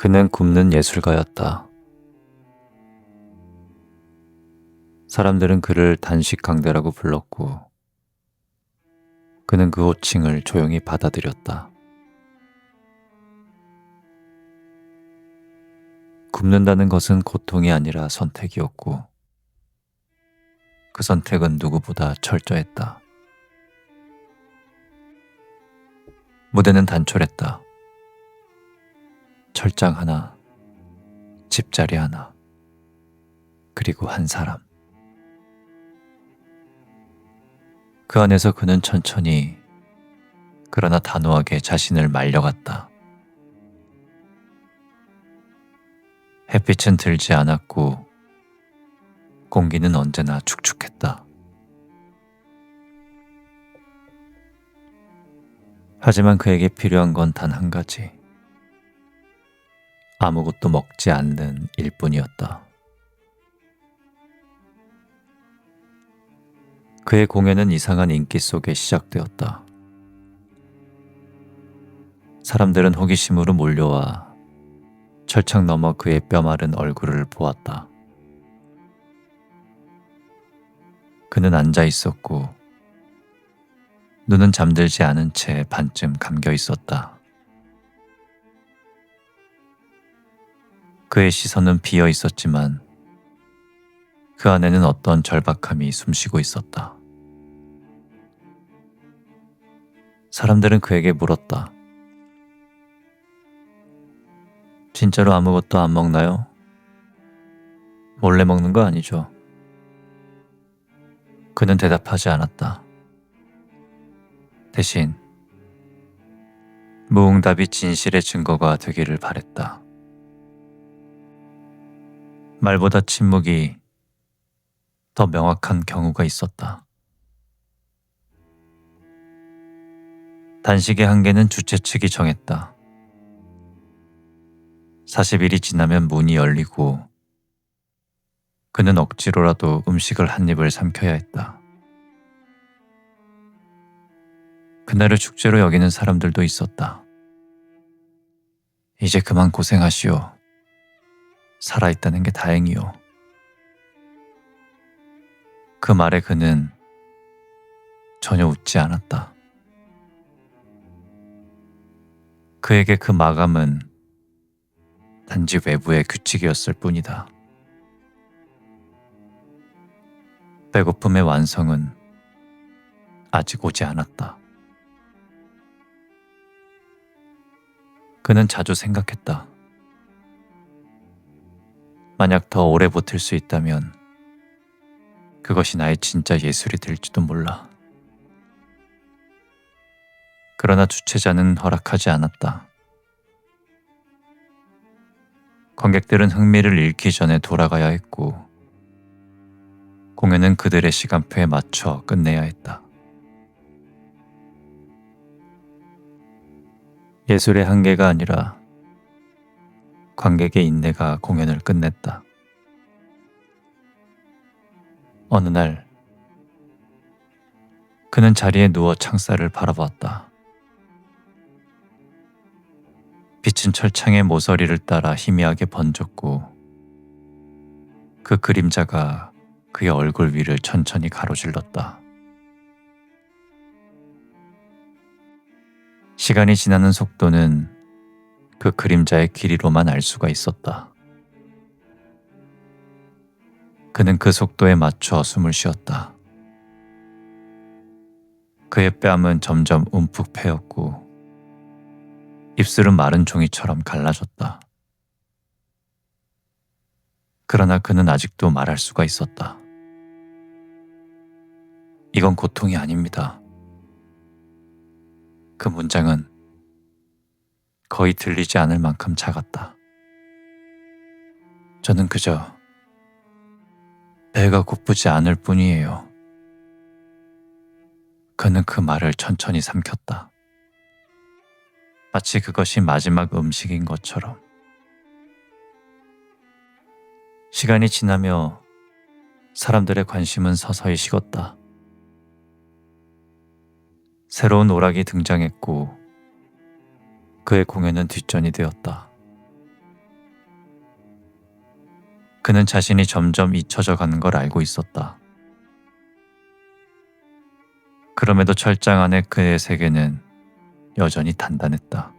그는 굽는 예술가였다. 사람들은 그를 단식 강대라고 불렀고, 그는 그 호칭을 조용히 받아들였다. 굽는다는 것은 고통이 아니라 선택이었고, 그 선택은 누구보다 철저했다. 무대는 단촐했다. 철장 하나, 집자리 하나, 그리고 한 사람. 그 안에서 그는 천천히, 그러나 단호하게 자신을 말려갔다. 햇빛은 들지 않았고, 공기는 언제나 축축했다. 하지만 그에게 필요한 건 단 한 가지. 아무것도 먹지 않는 일뿐이었다. 그의 공연은 이상한 인기 속에 시작되었다. 사람들은 호기심으로 몰려와 철창 너머 그의 뼈마른 얼굴을 보았다. 그는 앉아 있었고, 눈은 잠들지 않은 채 반쯤 감겨 있었다. 그의 시선은 비어 있었지만 그 안에는 어떤 절박함이 숨쉬고 있었다. 사람들은 그에게 물었다. 진짜로 아무것도 안 먹나요? 몰래 먹는 거 아니죠? 그는 대답하지 않았다. 대신 무응답이 진실의 증거가 되기를 바랬다. 말보다 침묵이 더 명확한 경우가 있었다. 단식의 한계는 주최 측이 정했다. 40일이 지나면 문이 열리고 그는 억지로라도 음식을 한 입을 삼켜야 했다. 그날을 축제로 여기는 사람들도 있었다. 이제 그만 고생하시오. 살아있다는 게 다행이오. 그 말에 그는 전혀 웃지 않았다. 그에게 그 마감은 단지 외부의 규칙이었을 뿐이다. 배고픔의 완성은 아직 오지 않았다. 그는 자주 생각했다. 만약 더 오래 버틸 수 있다면 그것이 나의 진짜 예술이 될지도 몰라. 그러나 주최자는 허락하지 않았다. 관객들은 흥미를 잃기 전에 돌아가야 했고, 공연은 그들의 시간표에 맞춰 끝내야 했다. 예술의 한계가 아니라 관객의 인내가 공연을 끝냈다. 어느 날 그는 자리에 누워 창살을 바라보았다. 빛은 철창의 모서리를 따라 희미하게 번졌고 그 그림자가 그의 얼굴 위를 천천히 가로질렀다. 시간이 지나는 속도는 그 그림자의 길이로만 알 수가 있었다. 그는 그 속도에 맞춰 숨을 쉬었다. 그의 뺨은 점점 움푹 패였고 입술은 마른 종이처럼 갈라졌다. 그러나 그는 아직도 말할 수가 있었다. 이건 고통이 아닙니다. 그 문장은 거의 들리지 않을 만큼 작았다. 저는 그저 배가 고프지 않을 뿐이에요. 그는 그 말을 천천히 삼켰다. 마치 그것이 마지막 음식인 것처럼. 시간이 지나며 사람들의 관심은 서서히 식었다. 새로운 오락이 등장했고 그의 공연은 뒷전이 되었다. 그는 자신이 점점 잊혀져 가는 걸 알고 있었다. 그럼에도 철장 안의 그의 세계는 여전히 단단했다.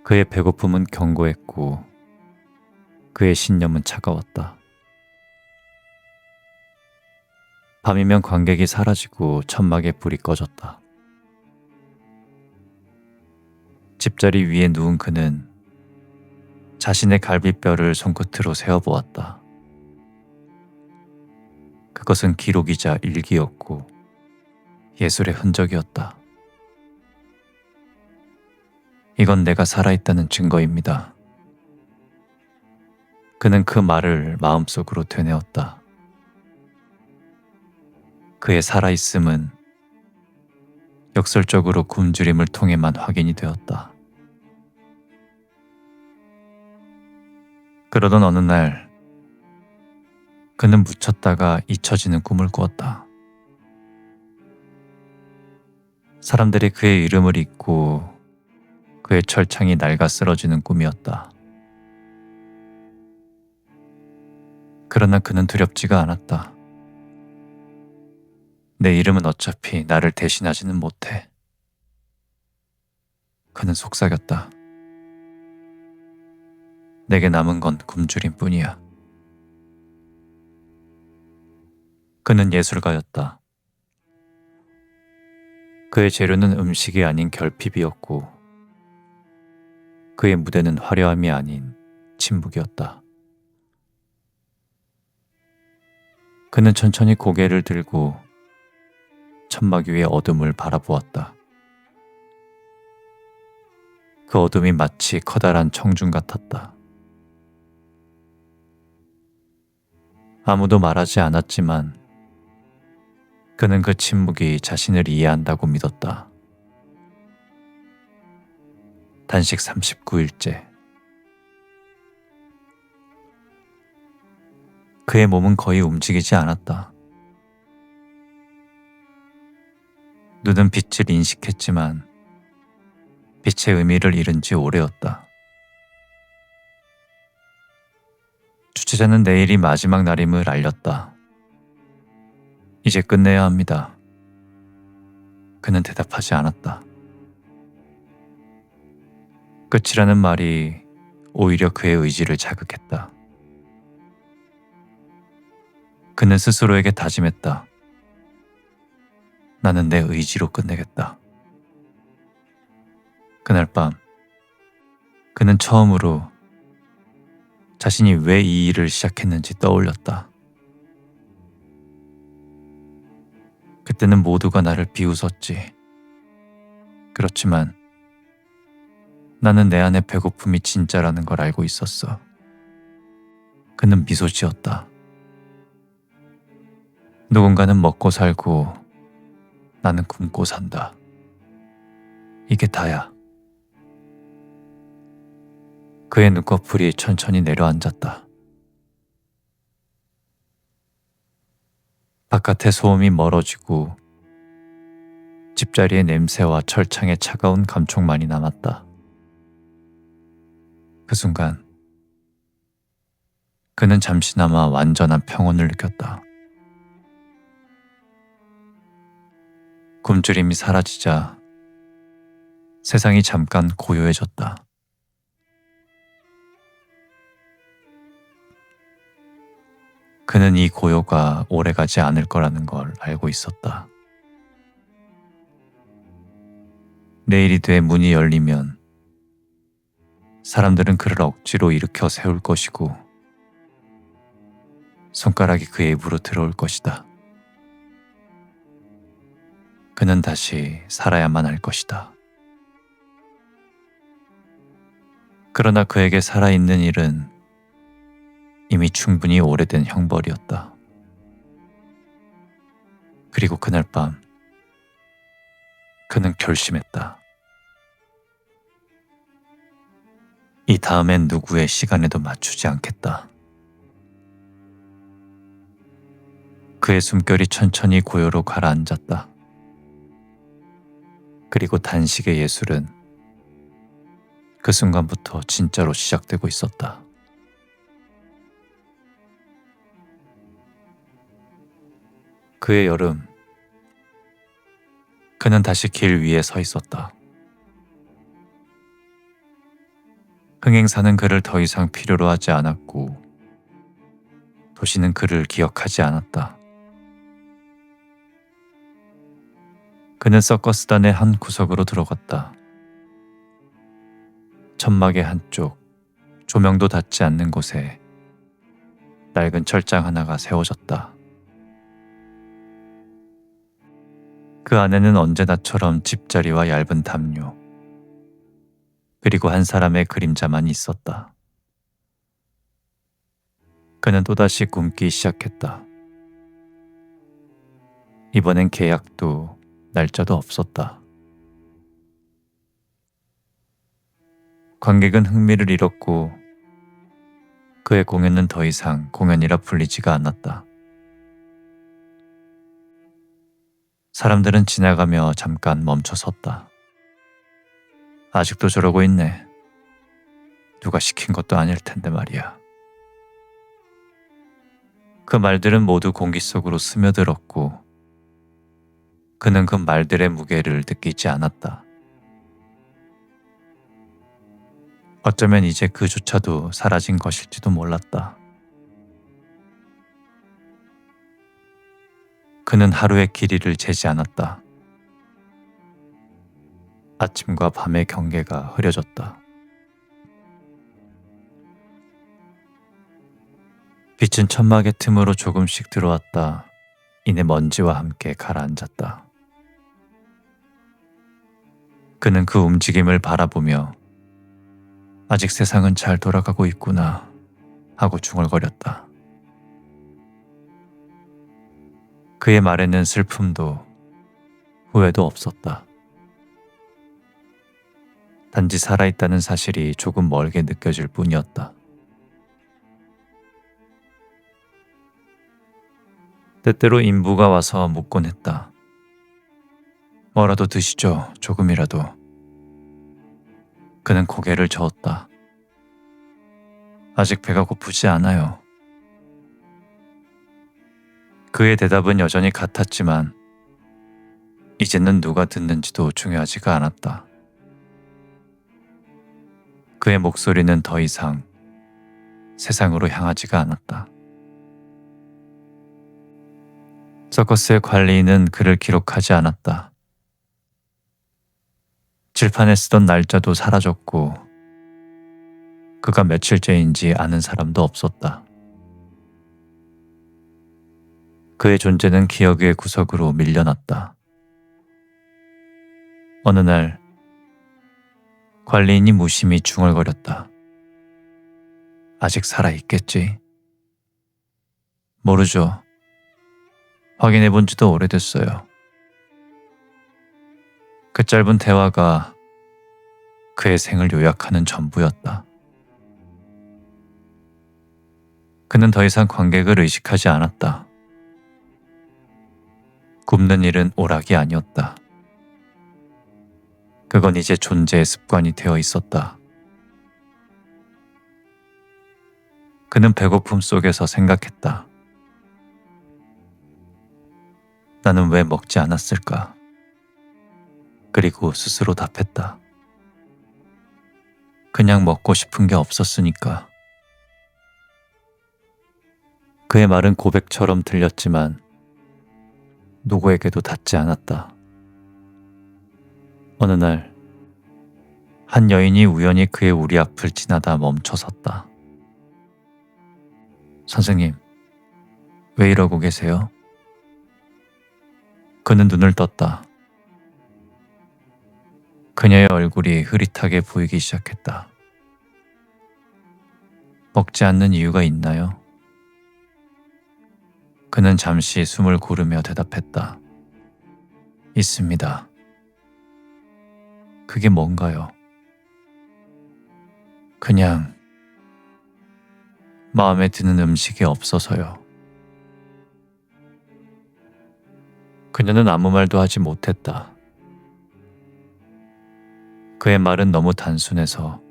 그의 배고픔은 견고했고 그의 신념은 차가웠다. 밤이면 관객이 사라지고 천막의 불이 꺼졌다. 집자리 위에 누운 그는 자신의 갈비뼈를 손끝으로 세어보았다. 그것은 기록이자 일기였고 예술의 흔적이었다. 이건 내가 살아있다는 증거입니다. 그는 그 말을 마음속으로 되뇌었다. 그의 살아있음은 역설적으로 굶주림을 통해만 확인이 되었다. 그러던 어느 날 그는 묻혔다가 잊혀지는 꿈을 꾸었다. 사람들이 그의 이름을 잊고 그의 철창이 낡아 쓰러지는 꿈이었다. 그러나 그는 두렵지가 않았다. 내 이름은 어차피 나를 대신하지는 못해. 그는 속삭였다. 내게 남은 건 굶주림 뿐이야. 그는 예술가였다. 그의 재료는 음식이 아닌 결핍이었고 그의 무대는 화려함이 아닌 침묵이었다. 그는 천천히 고개를 들고 천막 위의 어둠을 바라보았다. 그 어둠이 마치 커다란 청중 같았다. 아무도 말하지 않았지만 그는 그 침묵이 자신을 이해한다고 믿었다. 단식 39일째. 그의 몸은 거의 움직이지 않았다. 눈은 빛을 인식했지만 빛의 의미를 잃은 지 오래였다. 주최자는 내일이 마지막 날임을 알렸다. 이제 끝내야 합니다. 그는 대답하지 않았다. 끝이라는 말이 오히려 그의 의지를 자극했다. 그는 스스로에게 다짐했다. 나는 내 의지로 끝내겠다. 그날 밤 그는 처음으로 자신이 왜 이 일을 시작했는지 떠올렸다. 그때는 모두가 나를 비웃었지. 그렇지만 나는 내 안의 배고픔이 진짜라는 걸 알고 있었어. 그는 미소 지었다. 누군가는 먹고 살고 나는 굶고 산다. 이게 다야. 그의 눈꺼풀이 천천히 내려앉았다. 바깥의 소음이 멀어지고 집자리의 냄새와 철창의 차가운 감촉만이 남았다. 그 순간 그는 잠시나마 완전한 평온을 느꼈다. 굶주림이 사라지자 세상이 잠깐 고요해졌다. 그는 이 고요가 오래가지 않을 거라는 걸 알고 있었다. 내일이 돼 문이 열리면 사람들은 그를 억지로 일으켜 세울 것이고 손가락이 그의 입으로 들어올 것이다. 그는 다시 살아야만 할 것이다. 그러나 그에게 살아있는 일은 이미 충분히 오래된 형벌이었다. 그리고 그날 밤 그는 결심했다. 이 다음엔 누구의 시간에도 맞추지 않겠다. 그의 숨결이 천천히 고요로 가라앉았다. 그리고 단식의 예술은 그 순간부터 진짜로 시작되고 있었다. 그해 여름, 그는 다시 길 위에 서 있었다. 흥행사는 그를 더 이상 필요로 하지 않았고 도시는 그를 기억하지 않았다. 그는 서커스단의 한 구석으로 들어갔다. 천막의 한쪽, 조명도 닿지 않는 곳에 낡은 철장 하나가 세워졌다. 그 안에는 언제나처럼 집자리와 얇은 담요, 그리고 한 사람의 그림자만 있었다. 그는 또다시 굶기 시작했다. 이번엔 계약도 날짜도 없었다. 관객은 흥미를 잃었고 그의 공연은 더 이상 공연이라 불리지가 않았다. 사람들은 지나가며 잠깐 멈춰 섰다. 아직도 저러고 있네. 누가 시킨 것도 아닐 텐데 말이야. 그 말들은 모두 공기 속으로 스며들었고 그는 그 말들의 무게를 느끼지 않았다. 어쩌면 이제 그조차도 사라진 것일지도 몰랐다. 그는 하루의 길이를 재지 않았다. 아침과 밤의 경계가 흐려졌다. 빛은 천막의 틈으로 조금씩 들어왔다. 이내 먼지와 함께 가라앉았다. 그는 그 움직임을 바라보며 아직 세상은 잘 돌아가고 있구나 하고 중얼거렸다. 그의 말에는 슬픔도 후회도 없었다. 단지 살아있다는 사실이 조금 멀게 느껴질 뿐이었다. 때때로 인부가 와서 묻곤 했다. 뭐라도 드시죠, 조금이라도. 그는 고개를 저었다. 아직 배가 고프지 않아요. 그의 대답은 여전히 같았지만 이제는 누가 듣는지도 중요하지가 않았다. 그의 목소리는 더 이상 세상으로 향하지가 않았다. 서커스의 관리인은 그를 기록하지 않았다. 칠판에 쓰던 날짜도 사라졌고 그가 며칠째인지 아는 사람도 없었다. 그의 존재는 기억의 구석으로 밀려났다. 어느 날 관리인이 무심히 중얼거렸다. 아직 살아있겠지? 모르죠. 확인해본 지도 오래됐어요. 그 짧은 대화가 그의 생을 요약하는 전부였다. 그는 더 이상 관객을 의식하지 않았다. 굽는 일은 오락이 아니었다. 그건 이제 존재의 습관이 되어 있었다. 그는 배고픔 속에서 생각했다. 나는 왜 먹지 않았을까? 그리고 스스로 답했다. 그냥 먹고 싶은 게 없었으니까. 그의 말은 고백처럼 들렸지만 누구에게도 닿지 않았다. 어느 날 한 여인이 우연히 그의 우리 앞을 지나다 멈춰섰다. 선생님, 왜 이러고 계세요? 그는 눈을 떴다. 그녀의 얼굴이 흐릿하게 보이기 시작했다. 먹지 않는 이유가 있나요? 그는 잠시 숨을 고르며 대답했다. 있습니다. 그게 뭔가요? 그냥 마음에 드는 음식이 없어서요. 그녀는 아무 말도 하지 못했다. 그의 말은 너무 단순해서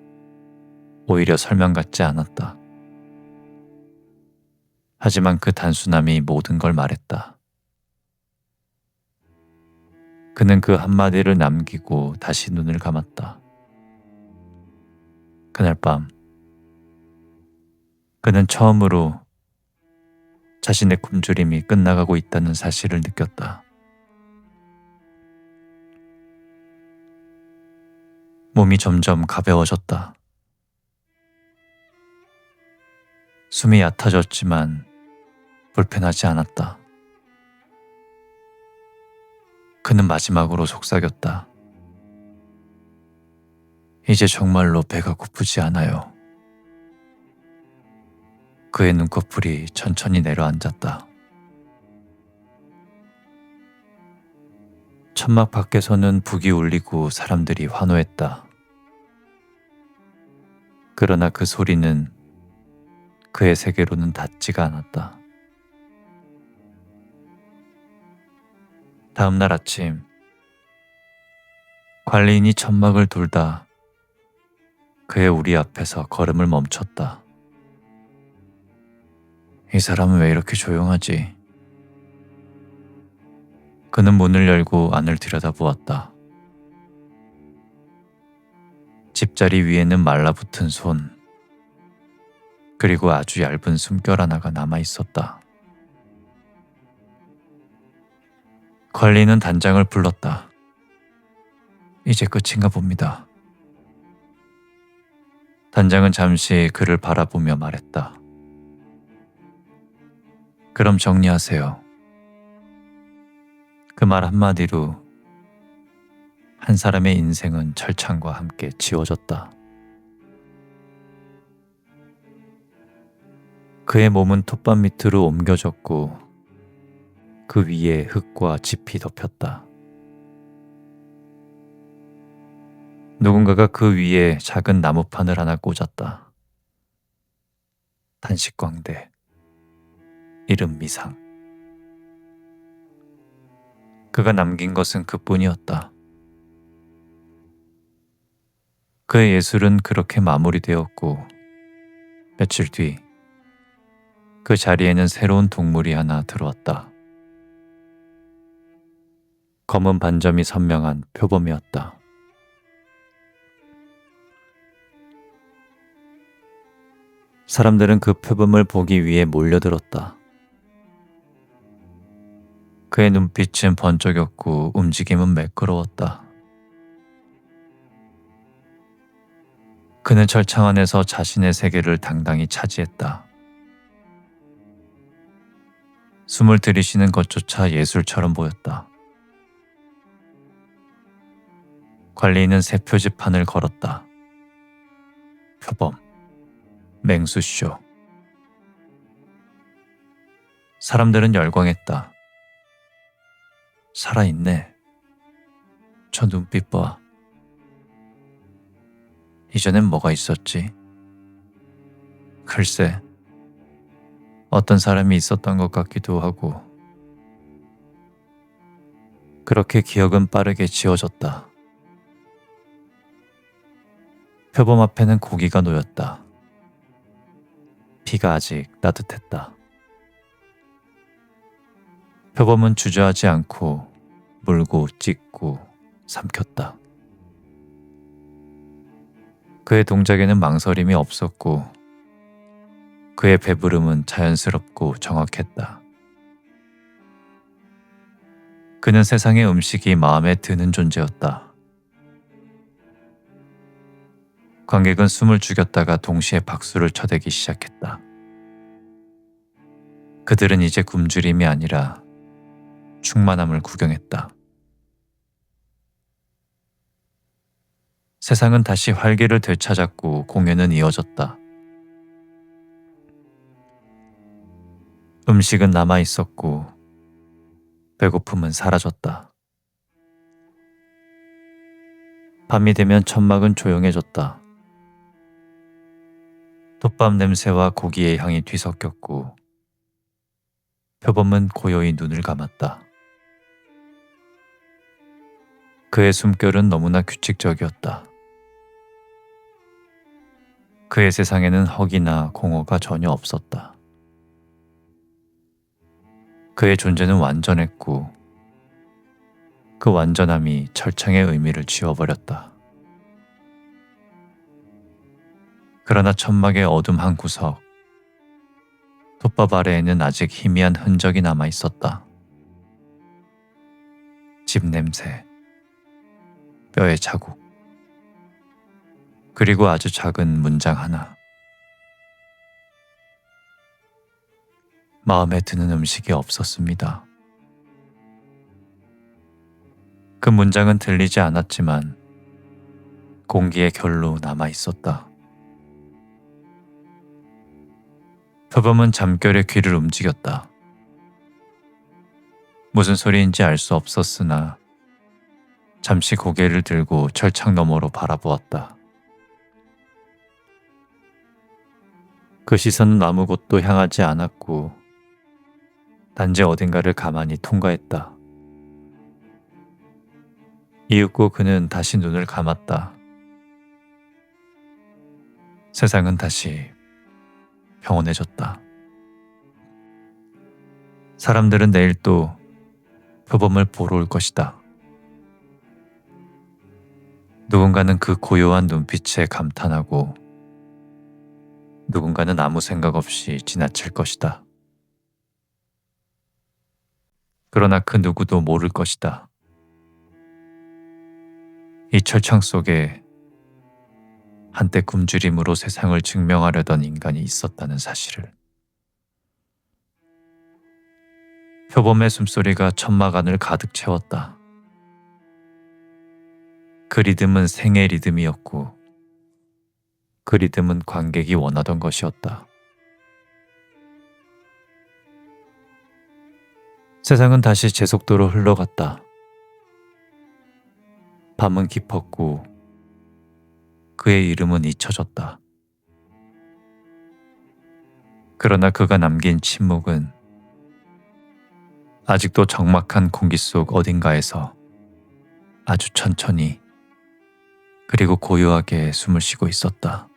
오히려 설명 같지 않았다. 하지만 그 단순함이 모든 걸 말했다. 그는 그 한마디를 남기고 다시 눈을 감았다. 그날 밤 그는 처음으로 자신의 굶주림이 끝나가고 있다는 사실을 느꼈다. 몸이 점점 가벼워졌다. 숨이 얕아졌지만 불편하지 않았다. 그는 마지막으로 속삭였다. 이제 정말로 배가 고프지 않아요. 그의 눈꺼풀이 천천히 내려앉았다. 천막 밖에서는 북이 울리고 사람들이 환호했다. 그러나 그 소리는 그의 세계로는 닿지가 않았다. 다음 날 아침, 관리인이 천막을 돌다 그의 우리 앞에서 걸음을 멈췄다. 이 사람은 왜 이렇게 조용하지? 그는 문을 열고 안을 들여다보았다. 집자리 위에는 말라붙은 손, 그리고 아주 얇은 숨결 하나가 남아 있었다. 관리는 단장을 불렀다. 이제 끝인가 봅니다. 단장은 잠시 그를 바라보며 말했다. 그럼 정리하세요. 그 말 한마디로 한 사람의 인생은 철창과 함께 지워졌다. 그의 몸은 톱밥 밑으로 옮겨졌고 그 위에 흙과 짚이 덮였다. 누군가가 그 위에 작은 나무판을 하나 꽂았다. 단식광대, 이름 미상. 그가 남긴 것은 그뿐이었다. 그의 예술은 그렇게 마무리되었고 며칠 뒤 그 자리에는 새로운 동물이 하나 들어왔다. 검은 반점이 선명한 표범이었다. 사람들은 그 표범을 보기 위해 몰려들었다. 그의 눈빛은 번쩍였고 움직임은 매끄러웠다. 그는 철창 안에서 자신의 세계를 당당히 차지했다. 숨을 들이쉬는 것조차 예술처럼 보였다. 관리인은 새 표지판을 걸었다. 표범, 맹수쇼. 사람들은 열광했다. 살아있네. 저 눈빛 봐. 이전엔 뭐가 있었지? 글쎄, 어떤 사람이 있었던 것 같기도 하고. 그렇게 기억은 빠르게 지워졌다. 표범 앞에는 고기가 놓였다. 피가 아직 따뜻했다. 표범은 주저하지 않고 물고 찢고 삼켰다. 그의 동작에는 망설임이 없었고 그의 배부름은 자연스럽고 정확했다. 그는 세상의 음식이 마음에 드는 존재였다. 관객은 숨을 죽였다가 동시에 박수를 쳐대기 시작했다. 그들은 이제 굶주림이 아니라 충만함을 구경했다. 세상은 다시 활기를 되찾았고 공연은 이어졌다. 음식은 남아 있었고 배고픔은 사라졌다. 밤이 되면 천막은 조용해졌다. 톱밥 냄새와 고기의 향이 뒤섞였고 표범은 고요히 눈을 감았다. 그의 숨결은 너무나 규칙적이었다. 그의 세상에는 헉이나 공허가 전혀 없었다. 그의 존재는 완전했고 그 완전함이 철창의 의미를 지워버렸다. 그러나 천막의 어둠 한 구석, 톱밥 아래에는 아직 희미한 흔적이 남아 있었다. 집 냄새, 뼈의 자국, 그리고 아주 작은 문장 하나. 마음에 드는 음식이 없었습니다. 그 문장은 들리지 않았지만 공기의 결로 남아 있었다. 표범은 잠결에 귀를 움직였다. 무슨 소리인지 알 수 없었으나 잠시 고개를 들고 철창 너머로 바라보았다. 그 시선은 아무곳도 향하지 않았고 단지 어딘가를 가만히 통과했다. 이윽고 그는 다시 눈을 감았다. 세상은 다시 평온해졌다. 사람들은 내일 또 표범을 보러 올 것이다. 누군가는 그 고요한 눈빛에 감탄하고 누군가는 아무 생각 없이 지나칠 것이다. 그러나 그 누구도 모를 것이다. 이 철창 속에 한때 굶주림으로 세상을 증명하려던 인간이 있었다는 사실을. 표범의 숨소리가 천막 안을 가득 채웠다. 그 리듬은 생의 리듬이었고 그 리듬은 관객이 원하던 것이었다. 세상은 다시 제 속도로 흘러갔다. 밤은 깊었고 그의 이름은 잊혀졌다. 그러나 그가 남긴 침묵은 아직도 적막한 공기 속 어딘가에서 아주 천천히 그리고 고요하게 숨을 쉬고 있었다.